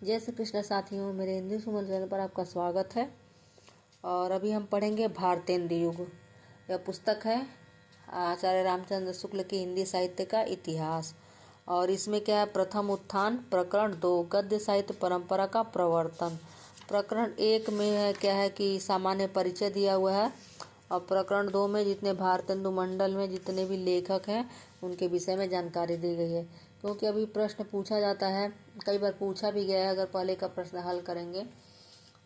जय श्री कृष्ण साथियों, मेरे हिंदी सुमन चैनल पर आपका स्वागत है। और अभी हम पढ़ेंगे भारतेंदु युग। यह पुस्तक है आचार्य रामचंद्र शुक्ल की हिंदी साहित्य का इतिहास। और इसमें क्या है, प्रथम उत्थान प्रकरण 2 गद्य साहित्य परंपरा का प्रवर्तन। प्रकरण 1 में है क्या है कि सामान्य परिचय दिया हुआ है, और प्रकरण 2 में जितने भारतेंदु मंडल में जितने भी लेखक हैं उनके विषय में जानकारी दी गई है। क्योंकि अभी प्रश्न पूछा जाता है, कई बार पूछा भी गया है, अगर पहले का प्रश्न हल करेंगे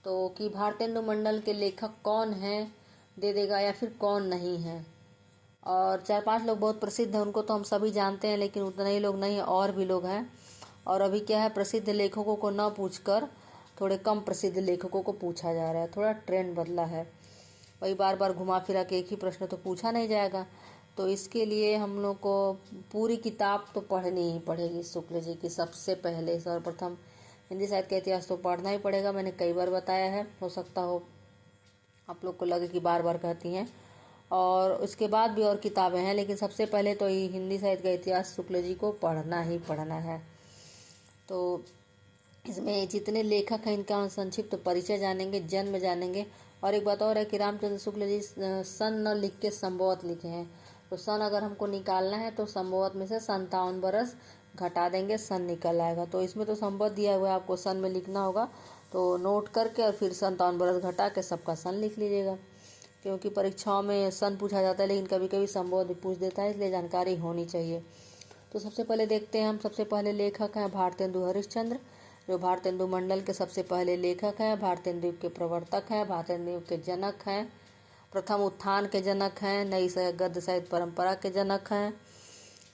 तो कि भारतेंदु मंडल के लेखक कौन हैं दे देगा या फिर कौन नहीं है। और 4-5 लोग बहुत प्रसिद्ध हैं, उनको तो हम सभी जानते हैं, लेकिन उतने ही लोग नहीं, और भी लोग हैं। और अभी क्या है, प्रसिद्ध लेखकों को न पूछकर थोड़े कम प्रसिद्ध लेखकों को पूछा जा रहा है। थोड़ा ट्रेंड बदला है, वही बार बार घुमा फिरा के एक ही प्रश्न तो पूछा नहीं जाएगा। तो इसके लिए हम लोग को पूरी किताब तो पढ़नी ही पड़ेगी। शुक्ल जी की सबसे पहले सर्वप्रथम हिंदी साहित्य का इतिहास तो पढ़ना ही पड़ेगा। मैंने कई बार बताया है, हो सकता हो आप लोग को लगे कि बार बार कहती हैं। और उसके बाद भी और किताबें हैं, लेकिन सबसे पहले तो ये हिंदी साहित्य का इतिहास शुक्ल जी को पढ़ना ही पढ़ना है। तो इसमें जितने लेखक हैं इनका संक्षिप्त परिचय जानेंगे, जन्म जानेंगे। और एक बात और है कि रामचंद्र शुक्ल जी सन न लिख के संभवत लिखे हैं। तो सन अगर हमको निकालना है तो संभवत में से 57 बरस घटा देंगे, सन निकल आएगा। तो इसमें तो संभवत दिया हुआ है, आपको सन में लिखना होगा, तो नोट करके और फिर 57 बरस घटा के सबका सन लिख लीजिएगा। क्योंकि परीक्षाओं में सन पूछा जाता है, लेकिन कभी कभी संभवत भी पूछ देता है, इसलिए जानकारी होनी चाहिए। तो सबसे पहले देखते हैं हम, सबसे पहले लेखक हैं भारतेंदु हरिश्चंद्र, जो भारतेंदु मंडल के सबसे पहले लेखक हैं, भारतेंदु युग के प्रवर्तक हैं, भारतेंदु युग के जनक हैं, प्रथम उत्थान के जनक हैं, नई गद्य साहित्य परंपरा के जनक हैं।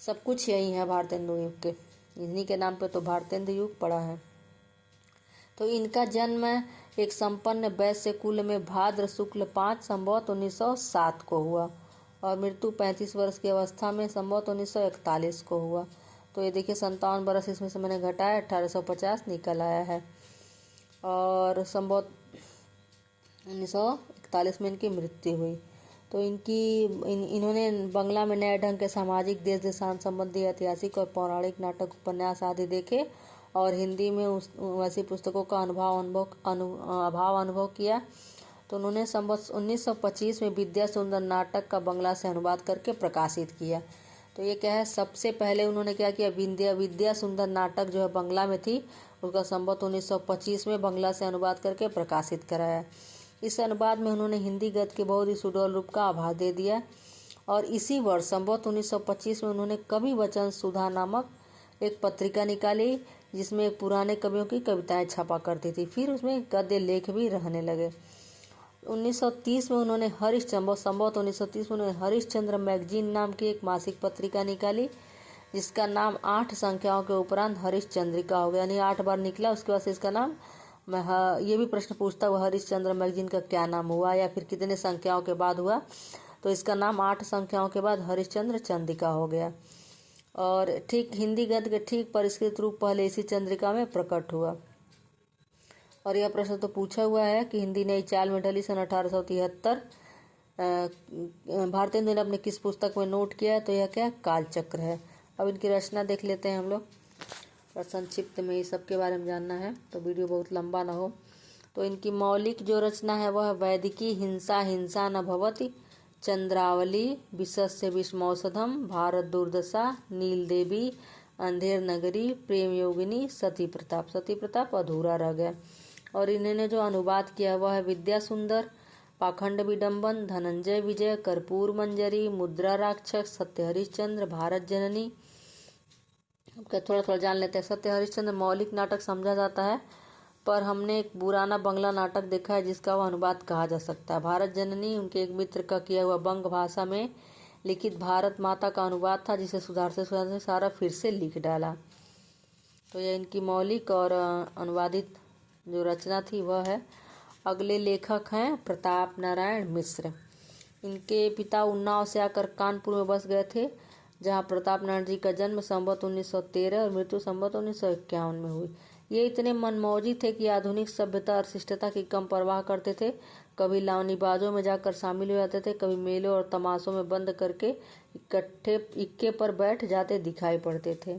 सब कुछ यही है भारतेंदु युग के, इन्हीं के नाम पे तो भारतेंदु युग पड़ा है। तो इनका जन्म एक संपन्न वैश्य कुल में भाद्र शुक्ल 5 संवत 1907 को हुआ, और मृत्यु 35 वर्ष की अवस्था में संवत 1941 को हुआ। तो ये देखिए 57 बरस इसमें से मैंने घटाया, 1850 निकल आया है। और संवत 1941 में इनकी मृत्यु हुई। तो इन्होंने बंगला में नए ढंग के सामाजिक देश देशांत संबंधी ऐतिहासिक और पौराणिक नाटक उपन्यास आदि देखे, और हिंदी में वैसी पुस्तकों का अभाव अनुभव किया। तो उन्होंने संवत 1925 में विद्या सुंदर नाटक का बंगला से अनुवाद करके प्रकाशित किया। तो ये क्या है, सबसे पहले उन्होंने क्या किया, विद्या सुंदर नाटक जो है बंगला में थी, उसका संवत 1925 में बंगला से अनुवाद करके प्रकाशित कराया। इस अनुवाद में उन्होंने हिंदी गद्य के बहुत ही सुडौल रूप का आभास दे दिया। और इसी वर्ष संवत 1925 में उन्होंने कवि वचन सुधा नामक एक पत्रिका निकाली, जिसमें पुराने कवियों की कविताएं छपा करती थी। फिर उसमें गद्य लेख भी रहने लगे। 1930 में उन्होंने संवत 1930 में उन्होंने हरिश्चंद्र मैगजीन नाम की एक मासिक पत्रिका निकाली, जिसका नाम 8 संख्याओं के उपरांत हरिश्चंद्रिका हो गया, यानी 8 बार निकला। उसके बाद से इसका नाम, ये भी प्रश्न पूछता हुआ, हरिश्चंद्र मैगजीन का क्या नाम हुआ या फिर कितने संख्याओं के बाद हुआ, तो इसका नाम 8 संख्याओं के बाद हरिश्चंद्र चंद्रिका हो गया। और ठीक हिंदी गद्य के ठीक परिष्कृत रूप पहले इसी चंद्रिका में प्रकट हुआ। और यह प्रश्न तो पूछा हुआ है कि हिंदी नई चाल में ढली सन 1873 भारतेंदु ने अपने किस पुस्तक में नोट किया है, तो यह क्या, कालचक्र है। अब इनकी रचना देख लेते हैं हम लोग, और संक्षिप्त में इस सब के बारे में जानना है, तो वीडियो बहुत लंबा ना हो। तो इनकी मौलिक जो रचना है वह वैदिकी हिंसा हिंसा न भवति, चंद्रावली, विशस्य विषमौषधम, भारत दुर्दशा, नील देवी, अंधेर नगरी, प्रेम योगिनी, सती प्रताप। सती प्रताप अधूरा रह गया। और इन्होंने जो अनुवाद किया वह है विद्या सुंदर, पाखंड विडम्बन, धनंजय विजय, कर्पूर मंजरी, मुद्रा राक्षस, सत्य हरिश्चंद्र, भारत जननी। थोड़ा थोड़ा जान लेते हैं। सत्य हरिश्चंद्र मौलिक नाटक समझा जाता है, पर हमने एक पुराना बंगला नाटक देखा है जिसका वह अनुवाद कहा जा सकता है। भारत जननी उनके एक मित्र का किया हुआ बंग भाषा में लिखित भारत माता का अनुवाद था, जिसे सुधारते सुधारते सारा फिर से लिख डाला। तो यह इनकी मौलिक और अनुवादित जो रचना थी वह है। अगले लेखक हैं प्रताप नारायण मिश्र। इनके पिता उन्नाव से आकर कानपुर में बस गए थे, जहां प्रताप नारायण जी का जन्म संवत 1913 और मृत्यु संवत 1951 में हुई। ये इतने मनमौजी थे कि आधुनिक सभ्यता और शिष्टता की कम परवाह करते थे। कभी लावनीबाजों में जाकर शामिल हो जाते थे, कभी मेलों और तमाशों में बंद करके इक्के पर बैठ जाते दिखाई पड़ते थे।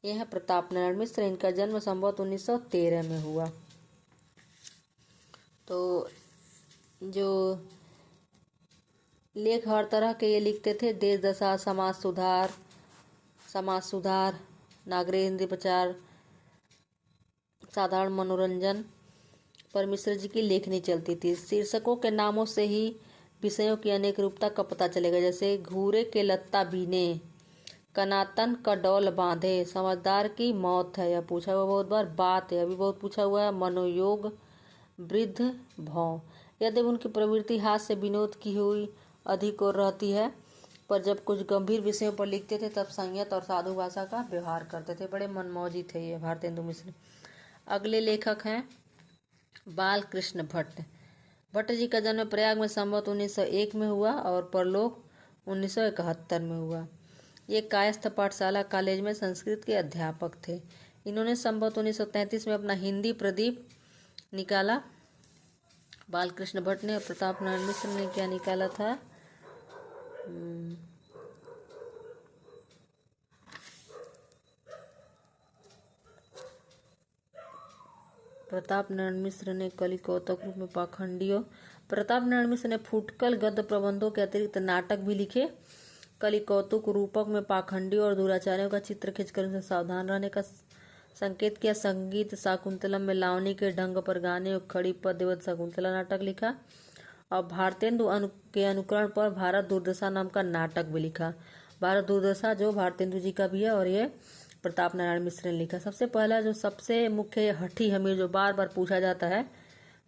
यह है प्रताप नारायण मिश्र। इनका जन्म संभवतः 1913 में हुआ। तो जो लेख हर तरह के ये लिखते थे, देश दशा, समाज सुधार, नागरिक हिंदी प्रचार, साधारण मनोरंजन पर मिश्र जी की लेखनी चलती थी। शीर्षकों के नामों से ही विषयों की अनेक रूपता का पता चलेगा, जैसे घूरे के लत्ता बीने, कनातन का डौल बांधे, समझदार की मौत है, यह पूछा हुआ बहुत बार। बात है, अभी बहुत पूछा हुआ है। मनोयोग, वृद्ध भौं। यद्यपि उनकी प्रवृत्ति हास्य विनोद की हुई अधिक और रहती है, पर जब कुछ गंभीर विषयों पर लिखते थे तब संयत और साधु भाषा का व्यवहार करते थे। बड़े मनमौजी थे ये भारतेंदु मिश्र। अगले लेखक हैं बाल कृष्ण भट्ट। भट्ट जी का जन्म प्रयाग में संवत 1901 में हुआ और परलोक 1971 में हुआ। ये कायस्थ पाठशाला कॉलेज में संस्कृत के अध्यापक थे। इन्होंने संवत 1933 में अपना हिंदी प्रदीप निकाला। बालकृष्ण भट्ट ने और प्रताप नारायण मिश्र ने क्या निकाला था? प्रताप नारायण मिश्र ने कलि कौतुक रूप में पाखंडियों। प्रताप नारायण मिश्र ने फुटकल गद्य प्रबंधों के अतिरिक्त नाटक भी लिखे। कलि कौतुक रूपक में पाखंडियों और दुराचारियों का चित्र खींचकर उनसे सावधान रहने का संकेत किया। संगीत शाकुंतलम में लावणी के ढंग पर गाने और खड़ी पद्यवत शाकुंतला नाटक लिखा और भारतेंदु के अनुकरण पर भारत दुर्दशा नाम का नाटक भी लिखा। भारत दुर्दशा जो भारतेंदु जी का भी है और ये प्रताप नारायण मिश्र ने लिखा। सबसे पहला जो सबसे मुख्य हठी हमीर जो बार बार पूछा जाता है,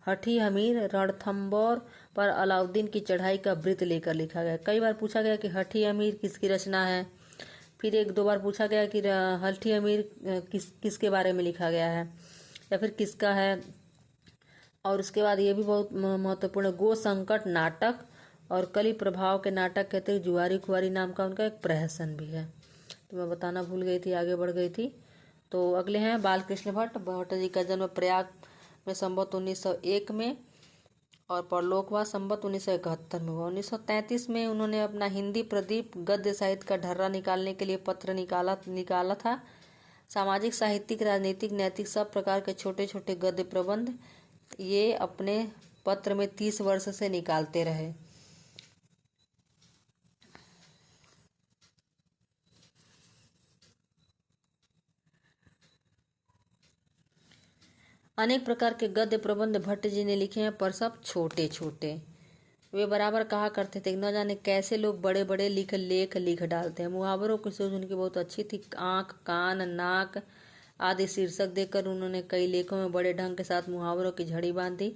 हठी हमीर रणथंबोर पर अलाउद्दीन की चढ़ाई का वृत्त लेकर लिखा गया। कई बार पूछा गया कि हठी अमीर किसकी रचना है। फिर एक दो बार पूछा गया कि हठी अमीर किसके बारे में लिखा गया है या फिर किसका है। और उसके बाद ये भी बहुत महत्वपूर्ण, गो संकट नाटक और कलि प्रभाव के नाटक के अतिरिक्त जुआरी खुआरी नाम का उनका एक प्रहसन भी है। तो मैं बताना भूल गई थी, आगे बढ़ गई थी। तो अगले हैं बालकृष्ण भट्ट। भट्ट जी का जन्म प्रयाग में संवत 1901 में और परलोक हुआ संवत 1971 में हुआ। 1933 में उन्होंने अपना हिंदी प्रदीप गद्य साहित्य का ढर्रा निकालने के लिए पत्र निकाला था। सामाजिक, साहित्यिक, राजनीतिक, नैतिक सब प्रकार के छोटे छोटे गद्य प्रबंध ये अपने पत्र में 30 वर्ष से निकालते रहे। अनेक प्रकार के गद्य प्रबंध भट्ट जी ने लिखे हैं, पर सब छोटे छोटे। वे बराबर कहा करते थे न जाने कैसे लोग बड़े बड़े लेख लिख डालते हैं। मुहावरों की सोच उनकी बहुत अच्छी थी। आँख, कान, नाक आदि शीर्षक देकर उन्होंने कई लेखों में बड़े ढंग के साथ मुहावरों की झड़ी बांधी।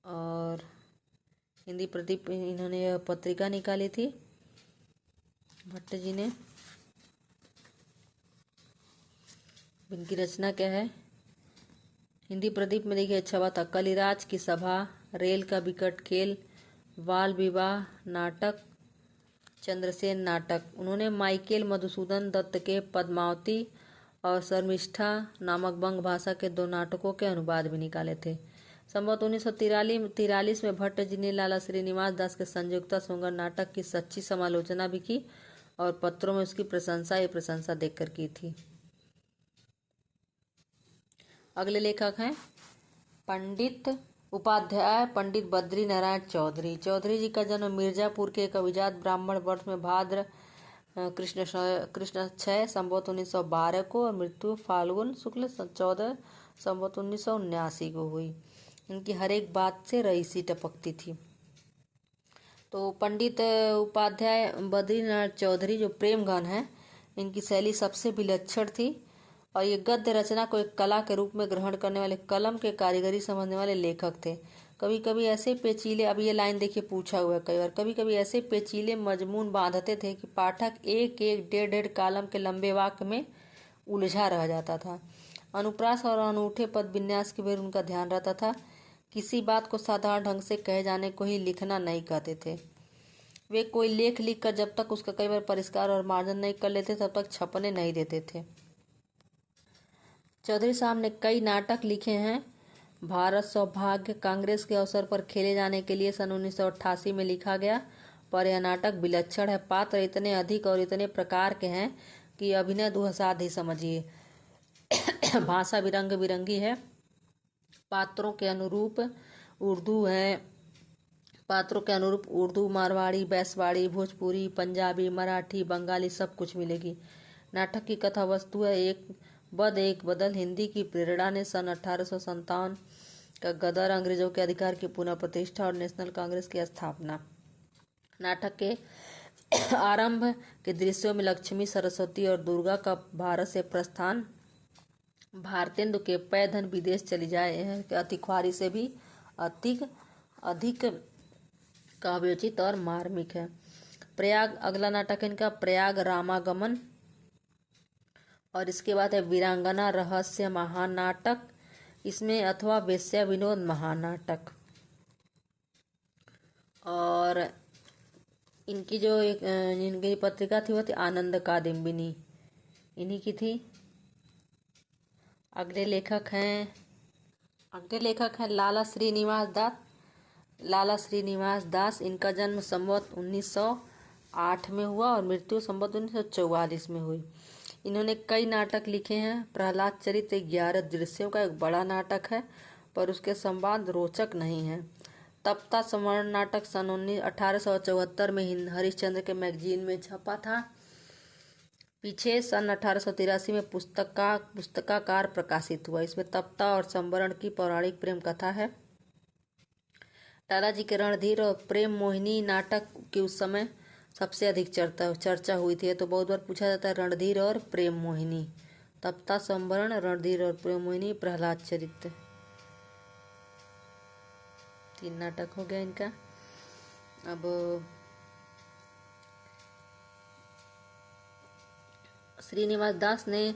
और हिंदी प्रदीप इन्होंने यह पत्रिका निकाली थी भट्ट जी ने। इनकी रचना क्या है? हिंदी प्रदीप में देखिए अच्छा बात था, कलिराज की सभा, रेल का विकट खेल, बाल विवाह नाटक, चंद्रसेन नाटक। उन्होंने माइकेल मधुसूदन दत्त के पद्मावती और शर्मिष्ठा नामक बंग भाषा के 2 नाटकों के अनुवाद भी निकाले थे। संवत 1943 में भट्ट जी ने लाला श्रीनिवास दास के संयुक्ता सुंगर नाटक की सच्ची समालोचना भी की और पत्रों में उसकी प्रशंसा देखकर की थी। अगले लेखक हैं उपाध्याय पंडित बद्री नारायण चौधरी। चौधरी जी का जन्म मिर्जापुर के एक अभिजात ब्राह्मण वर्ष में भाद्र कृष्ण 6 संवत 1912 को और मृत्यु फाल्गुन शुक्ल 14 संवत 1979 को हुई। इनकी हर एक बात से रईसी टपकती थी। तो पंडित उपाध्याय बद्री नारायण चौधरी जो प्रेम घन है, इनकी शैली सबसे विलक्षण थी और ये गद्य रचना को एक कला के रूप में ग्रहण करने वाले, कलम के कारीगरी समझने वाले लेखक थे। कभी कभी ऐसे पेचीले, अब ये लाइन देखिए पूछा हुआ है कई बार, कभी कभी ऐसे पेचीले मजमून बांधते थे कि पाठक एक एक डेढ़ कालम के लंबे वाक्य में उलझा रह जाता था। अनुप्रास और अनूठे पद विन्यास की ओर उनका ध्यान रहता था। किसी बात को साधारण ढंग से कहे जाने को ही लिखना नहीं कहते थे। वे कोई लेख लिख कर जब तक उसका कई बार परिष्कार और मार्जन नहीं कर लेते तब तक छपने नहीं देते थे। चौधरी साहब ने कई नाटक लिखे हैं। भारत सौभाग्य कांग्रेस के अवसर पर खेले जाने के लिए सन 1988 में लिखा गया, पर यह नाटक विलक्षण है। पात्र इतने अधिक और इतने प्रकार के हैं, कि अभिनय दुहसाद ही समझिए। भाषा भी रंग बिरंगी है, पात्रों के अनुरूप उर्दू है, पात्रों के अनुरूप उर्दू, मारवाड़ी, बैसवाड़ी, भोजपुरी, पंजाबी, मराठी, बंगाली सब कुछ मिलेगी। नाटक की कथा वस्तु है एक बद एक बदल। हिंदी की प्रेरणा ने सन 1857 का गदर अंग्रेजों के अधिकार की पुनः प्रतिष्ठा और नेशनल कांग्रेस की स्थापना। नाटक के आरंभ के दृश्यों में लक्ष्मी, सरस्वती और दुर्गा का भारत से प्रस्थान, भारतेंदु के पै धन विदेश चली जाए अति ख्वारी से भी अधिक काव्योचित और मार्मिक है। प्रयाग अगला नाटक है इनका प्रयाग रामागमन, और इसके बाद है वीरांगना रहस्य महानाटक, इसमें अथवा वेश्या विनोद महानाटक। और इनकी जो एक इनकी पत्रिका थी वो थी आनंद कादम्बिनी, इन्हीं की थी। अगले लेखक हैं लाला श्रीनिवास दास। इनका जन्म संवत 1908 में हुआ और मृत्यु संवत 1944 में हुई। इन्होंने कई नाटक लिखे हैं। प्रहलाद चरित्र 11 दृश्यों का एक बड़ा नाटक है, पर उसके संवाद रोचक नहीं है। तप्ता संवरण नाटक सन 1874 में हरिश्चंद्र के मैगजीन में छपा था। पीछे सन 1883 में पुस्तकाकार प्रकाशित हुआ। इसमें तप्ता और संवरण की पौराणिक प्रेम कथा है। लालाजी के रणधीर और प्रेम मोहिनी नाटक की उस समय सबसे अधिक चर्चा हुई थी। तो बहुत बार पूछा जाता है रणधीर और प्रेम मोहिनी। तप्ता संवरण, रणधीर और प्रेम मोहिनी, प्रहलाद चरित्र, 3 नाटक हो गया इनका। अब श्रीनिवास दास ने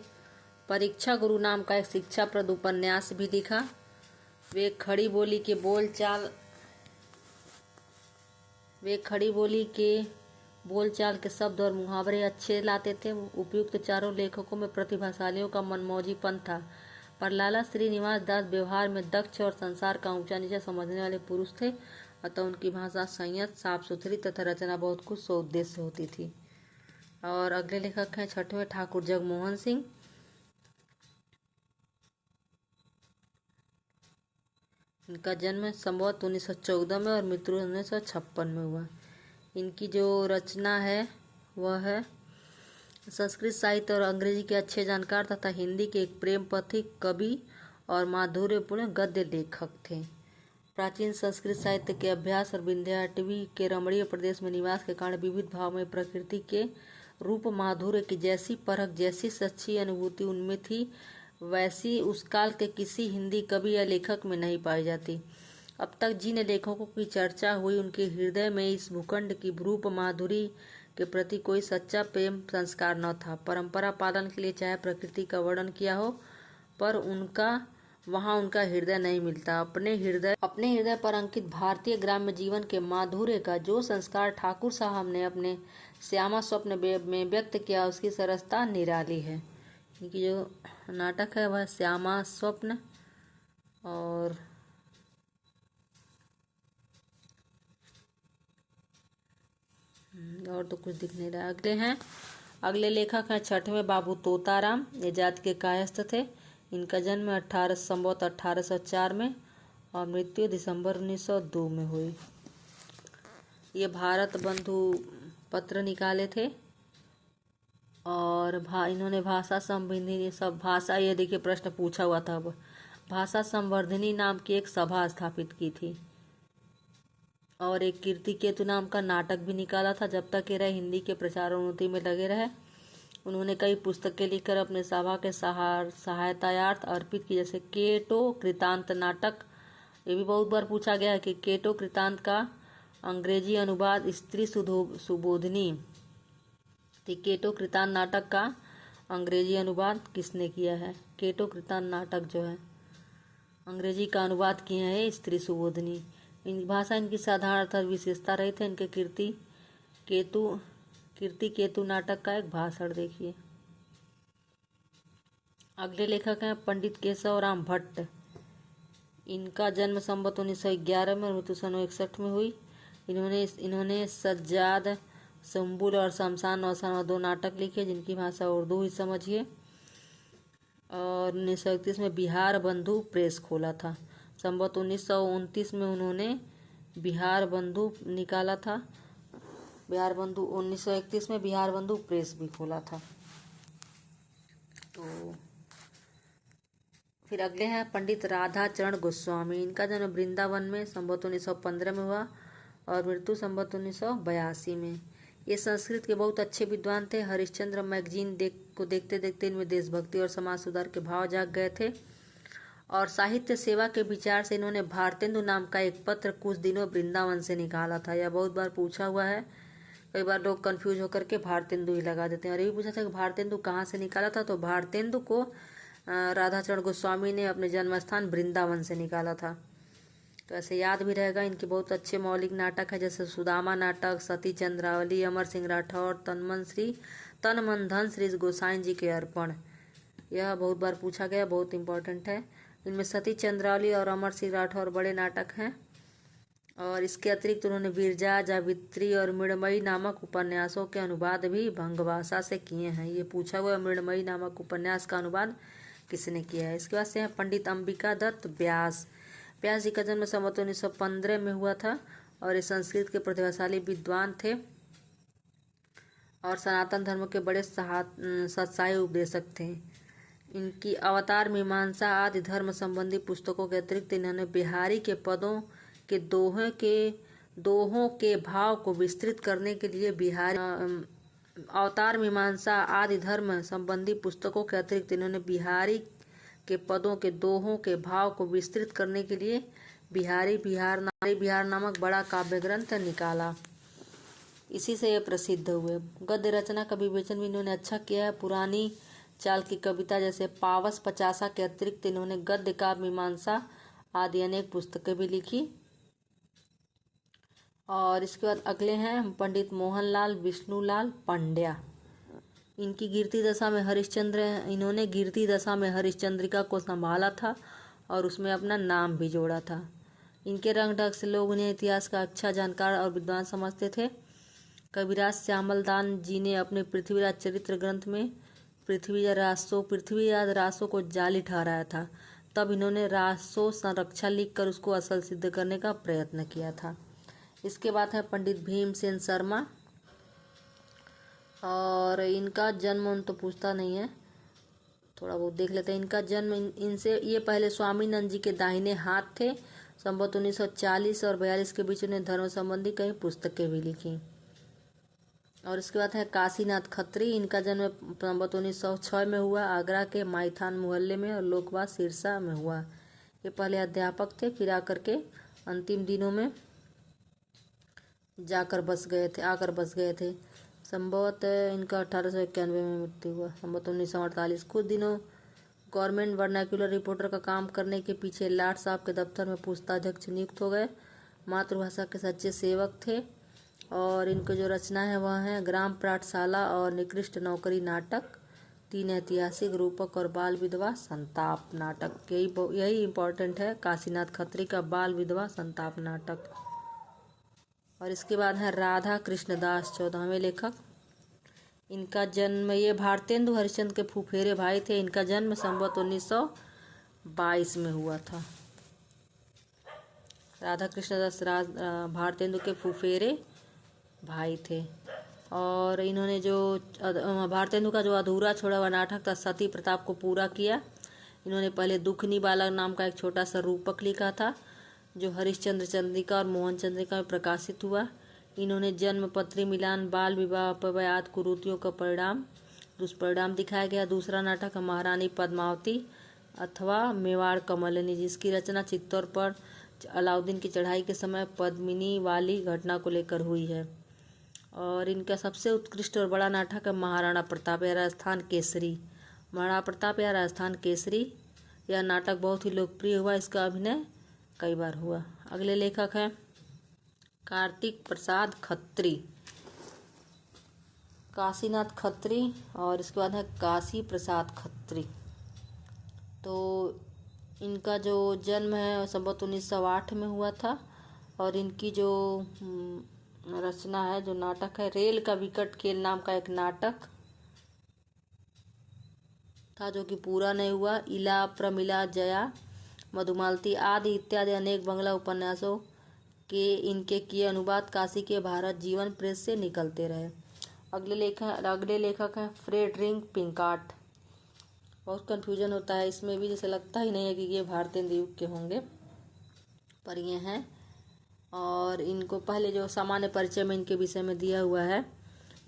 परीक्षा गुरु नाम का एक शिक्षाप्रद उपन्यास भी लिखा। वे खड़ी बोली के बोलचाल के शब्द और मुहावरे अच्छे लाते थे। उपयुक्त चारों लेखकों में प्रतिभाशालियों का मनमौजीपन था, पर लाला श्रीनिवास दास व्यवहार में दक्ष और संसार का ऊंचा नीचा समझने वाले पुरुष थे। अतः उनकी भाषा संयत, साफ सुथरी तथा रचना बहुत कुछ सोउद्देश्य होती थी। और अगले लेखक हैं 6वें ठाकुर जगमोहन सिंह। इनका जन्म संवत 1914 में और मृत्यु 1956 में हुआ। इनकी जो रचना है वह है संस्कृत साहित्य और अंग्रेजी के अच्छे जानकार तथा हिंदी के एक प्रेम पथिक कवि और माधुर्यपूर्ण गद्य लेखक थे। प्राचीन संस्कृत साहित्य के अभ्यास और विंध्याटवी के रमणीय प्रदेश में निवास के कारण विविध भाव में प्रकृति के रूप माधुर्य की जैसी परख, जैसी सच्ची अनुभूति उनमें थी, वैसी उस काल के किसी हिंदी कवि या लेखक में नहीं पाई जाती। अब तक जिन लेखकों की चर्चा हुई उनके हृदय में इस भूखंड की रूप माधुरी के प्रति कोई सच्चा प्रेम संस्कार न था। परंपरा पालन के लिए चाहे प्रकृति का वर्णन किया हो, पर वहाँ उनका हृदय नहीं मिलता। अपने हृदय पर अंकित भारतीय ग्राम्य जीवन के माधुर्य का जो संस्कार ठाकुर साहब ने अपने श्यामा स्वप्न में व्यक्त किया, उसकी सरसता निराली है। इनकी जो नाटक है वह श्यामा स्वप्न। और तो कुछ दिख नहीं रहा। अगले लेखक हैं 6वें बाबू तोताराम। ये जाति के कायस्थ थे। इनका जन्म 1804 में और मृत्यु दिसंबर 1902 में हुई। ये भारत बंधु पत्र निकाले थे और इन्होंने भाषा संवर्धिनी सब भाषा ये देखिए प्रश्न पूछा हुआ था। भाषा संवर्धिनी नाम की एक सभा स्थापित की थी और एक कीर्ति केतु नाम का नाटक भी निकाला था। जब तक ये रहे हिंदी के प्रचार उन्नति में लगे रहे। उन्होंने कई पुस्तकें लिखकर अपने सभा के सहायतार्थ अर्पित की, जैसे केटो कृतांत नाटक। ये भी बहुत बार पूछा गया है कि केटो कृतांत का अंग्रेजी अनुवाद स्त्री सुबोधिनी थी। केटो कृतांत नाटक का अंग्रेजी अनुवाद किसने किया है? केटो कृतांत नाटक जो है अंग्रेजी का अनुवाद किए हैं स्त्री सुबोधिनी। इन भाषा इनकी साधारण अर्थात विशेषता रही थे। इनके कीर्ति केतु नाटक का एक भाषण देखिए। अगले लेखक हैं पंडित केशव राम भट्ट। इनका जन्म संवत 1911 में और मृत्यु सन 1961 में हुई। इन्होंने सज्जाद सुम्बुल और शमशान और 2 नाटक लिखे जिनकी भाषा उर्दू ही समझिए। और 1931 में बिहार बंधु प्रेस खोला था। संवत 1929 में उन्होंने बिहार बंधु निकाला था। बिहार बंधु 1931 में बिहार बंधु प्रेस भी खोला था। तो फिर अगले हैं पंडित राधा चरण गोस्वामी। इनका जन्म वृंदावन में संवत 1915 में हुआ और मृत्यु संवत 1982 में। ये संस्कृत के बहुत अच्छे विद्वान थे। हरिश्चंद्र मैगजीन देखते देखते इनमें देशभक्ति और समाज सुधार के भाव जाग गए थे और साहित्य सेवा के विचार से इन्होंने भारतेंदु नाम का एक पत्र कुछ दिनों वृंदावन से निकाला था। यह बहुत बार पूछा हुआ है, कई बार लोग कंफ्यूज होकर के भारतेंदु ही लगा देते हैं। और ये भी पूछा था कि भारतेंदु कहाँ से निकाला था, तो भारतेंदु को राधाचरण गोस्वामी ने अपने जन्म स्थान वृंदावन से निकाला था। तो ऐसे याद भी रहेगा। इनके बहुत अच्छे मौलिक नाटक है जैसे सुदामा नाटक, सती चंद्रावली, अमर सिंह राठौर, तन मन धन श्री गोसाई जी के अर्पण। यह बहुत बार पूछा गया, बहुत इंपॉर्टेंट है। इनमें सती चंद्रावली और अमर सिंह राठौर बड़े नाटक हैं। और इसके अतिरिक्त उन्होंने विरजा, जावित्री और मृणमयी नामक उपन्यासों के अनुवाद भी भंगभाषा से किए हैं। ये पूछा हुआ मृणमयी नामक उपन्यास का अनुवाद किसने किया है। इसके बाद से हैं पंडित अंबिका दत्त व्यास। व्यास जी का जन्म संवत 1915 में हुआ था और ये संस्कृत के प्रतिभाशाली विद्वान थे और सनातन धर्म के बड़े सत्साई उपदेशक थे। इनकी अवतार मीमांसा आदि धर्म संबंधी पुस्तकों के अतिरिक्त इन्होंने बिहारी के पदों के दोहों के भाव को विस्तृत करने के लिए अवतार मीमांसा आदि धर्म संबंधी पुस्तकों के अतिरिक्त इन्होंने बिहारी के पदों के दोहों के भाव को विस्तृत करने के लिए बिहार नामक बड़ा काव्य ग्रंथ निकाला। इसी से ये प्रसिद्ध हुए। गद्य रचना का विवेचन भी इन्होंने अच्छा किया है। पुरानी चाल की कविता जैसे पावस पचासा के अतिरिक्त इन्होंने गद्य काव्य मीमांसा आदि अनेक पुस्तकें भी लिखी। और इसके बाद अगले हैं पंडित मोहनलाल विष्णुलाल पंड्या। इन्होंने गिरती दशा में हरिश्चंद्रिका को संभाला था और उसमें अपना नाम भी जोड़ा था। इनके रंग ढंग से लोग उन्हें इतिहास का अच्छा जानकार और विद्वान समझते थे। कविराज श्यामलदान जी ने अपने पृथ्वीराज चरित्र ग्रंथ में पृथ्वीराज रासो को जाली ठहराया था। तब इन्होंने रासो संरक्षा लिखकर उसको असल सिद्ध करने का प्रयत्न किया था। इसके बाद है पंडित भीमसेन शर्मा और इनका जन्म तो पूछता नहीं है, थोड़ा बहुत देख लेते हैं। इनका जन्म ये पहले स्वामीनंद जी के दाहिने हाथ थे। संवत 1940 और 42 के बीच उन्हें धर्म संबंधी कई पुस्तकें भी लिखी। और इसके बाद है काशीनाथ खत्री। इनका जन्म संवत 1906 में हुआ, आगरा के माइथान मोहल्ले में और लोकवास सिरसा में हुआ। ये पहले अध्यापक थे, फिर आकर के अंतिम दिनों में आकर बस गए थे। संभवत इनका 1891 में मृत्यु हुआ। संभवत 1948 कुछ दिनों गवर्नमेंट वर्नाक्यूलर रिपोर्टर का काम करने के पीछे लाट साहब के दफ्तर में पूछताध्यक्ष नियुक्त हो गए। मातृभाषा के सच्चे सेवक थे। और इनकी जो रचना है वह है ग्राम पाठशाला और निकृष्ट नौकरी नाटक, 3 ऐतिहासिक, रूपक और बाल विधवा संताप नाटक। यही इम्पोर्टेंट है काशीनाथ खत्री का बाल विधवा संताप नाटक। और इसके बाद है राधा कृष्णदास 14वें लेखक। इनका जन्म, ये भारतेंदु हरिश्चंद्र के फुफेरे भाई थे। इनका जन्म संवत 1922 में हुआ था। राधा कृष्णदास भारतेंदु के फुफेरे भाई थे। और इन्होंने जो भारतेंदु का जो अधूरा छोड़ा हुआ नाटक था सती प्रताप को पूरा किया। इन्होंने पहले दुखनी बालक नाम का एक छोटा सा रूपक लिखा था जो हरिश्चंद्र चंद्रिका और मोहन चंद्रिका में प्रकाशित हुआ। इन्होंने जन्म, पत्री मिलान, बाल विवाह, अपवाद, कुरीतियों का दुष्परिणाम दिखाया गया। दूसरा नाटक है महारानी पद्मावती अथवा मेवाड़ कमलिनी, जिसकी रचना चित्तौड़ पर अलाउद्दीन की चढ़ाई के समय पद्मिनी वाली घटना को लेकर हुई है। और इनका सबसे उत्कृष्ट और बड़ा नाटक है महाराणा प्रताप या राजस्थान केसरी। महाराणा प्रताप या राजस्थान केसरी यह नाटक बहुत ही लोकप्रिय हुआ। इसका अभिनय कई बार हुआ। अगले लेखक हैं कार्तिक प्रसाद खत्री, काशीनाथ खत्री और इसके बाद है काशी प्रसाद खत्री। तो इनका जो जन्म है संवत 1908 में हुआ था। और इनकी जो रचना है, जो नाटक है, रेल का विकट खेल नाम का एक नाटक था जो कि पूरा नहीं हुआ। इला, प्रमिला, जया, मधुमालती आदि इत्यादि अनेक बंगला उपन्यासों के इनके किए अनुवाद काशी के भारत जीवन प्रेस से निकलते रहे। अगले लेखक हैं फ्रेडरिक पिंकार्ट। बहुत कन्फ्यूजन होता है इसमें भी, जैसे लगता ही नहीं है कि ये भारतेंदु युग के होंगे, पर ये हैं। और इनको पहले जो सामान्य परिचय में इनके विषय में दिया हुआ है,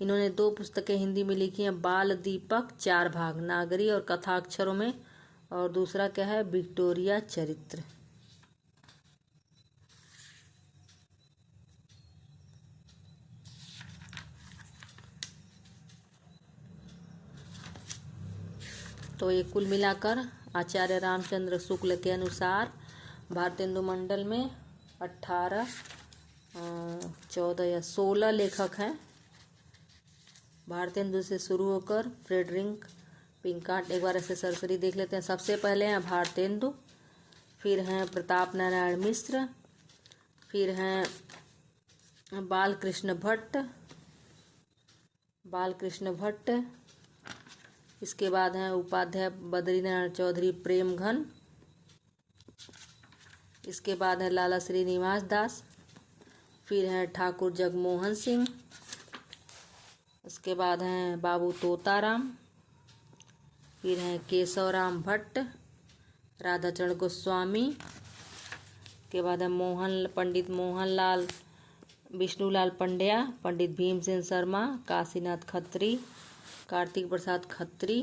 इन्होंने 2 पुस्तकें हिंदी में लिखी हैं, बाल दीपक 4 भाग नागरी और कथाक्षरों में, और दूसरा क्या है, विक्टोरिया चरित्र। तो ये कुल मिलाकर आचार्य रामचंद्र शुक्ल के अनुसार भारतेंदु मंडल में 18, 14 या 16 लेखक हैं। भारतेंदु से शुरू होकर फ्रेडरिक पिंकार्ट, एक बार ऐसे सरसरी देख लेते हैं। सबसे पहले हैं भारतेंदु, फिर हैं प्रताप नारायण मिश्र, फिर हैं बालकृष्ण भट्ट, इसके बाद हैं उपाध्याय बद्रीनारायण चौधरी प्रेमघन, इसके बाद है लाला श्रीनिवास दास, फिर हैं ठाकुर जगमोहन सिंह, उसके बाद हैं बाबू तोताराम, फिर हैं केशवराम भट्ट, राधाचरण गोस्वामी, के बाद है पंडित मोहनलाल विष्णुलाल पंड्या, पंडित भीमसेन शर्मा, काशीनाथ खत्री, कार्तिक प्रसाद खत्री,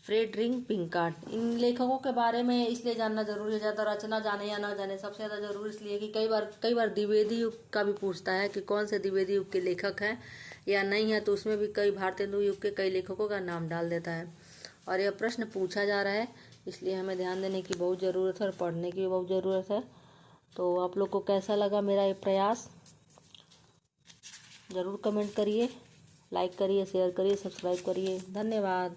फ्रेडरिक पिंकार्ट। इन लेखकों के बारे में इसलिए जानना जरूरी है, ज़्यादा रचना जाने या ना जाने, सबसे ज़्यादा जरूरी इसलिए कि कई बार द्विवेदी युग का भी पूछता है कि कौन से द्विवेदी युग के लेखक हैं या नहीं है, तो उसमें भी कई भारतेंदु युग के कई लेखकों का नाम डाल देता है। और यह प्रश्न पूछा जा रहा है, इसलिए हमें ध्यान देने की बहुत ज़रूरत है और पढ़ने की भी बहुत ज़रूरत है। तो आप लोग को कैसा लगा मेरा ये प्रयास, ज़रूर कमेंट करिए, लाइक करिए, शेयर करिए, सब्सक्राइब करिए। धन्यवाद।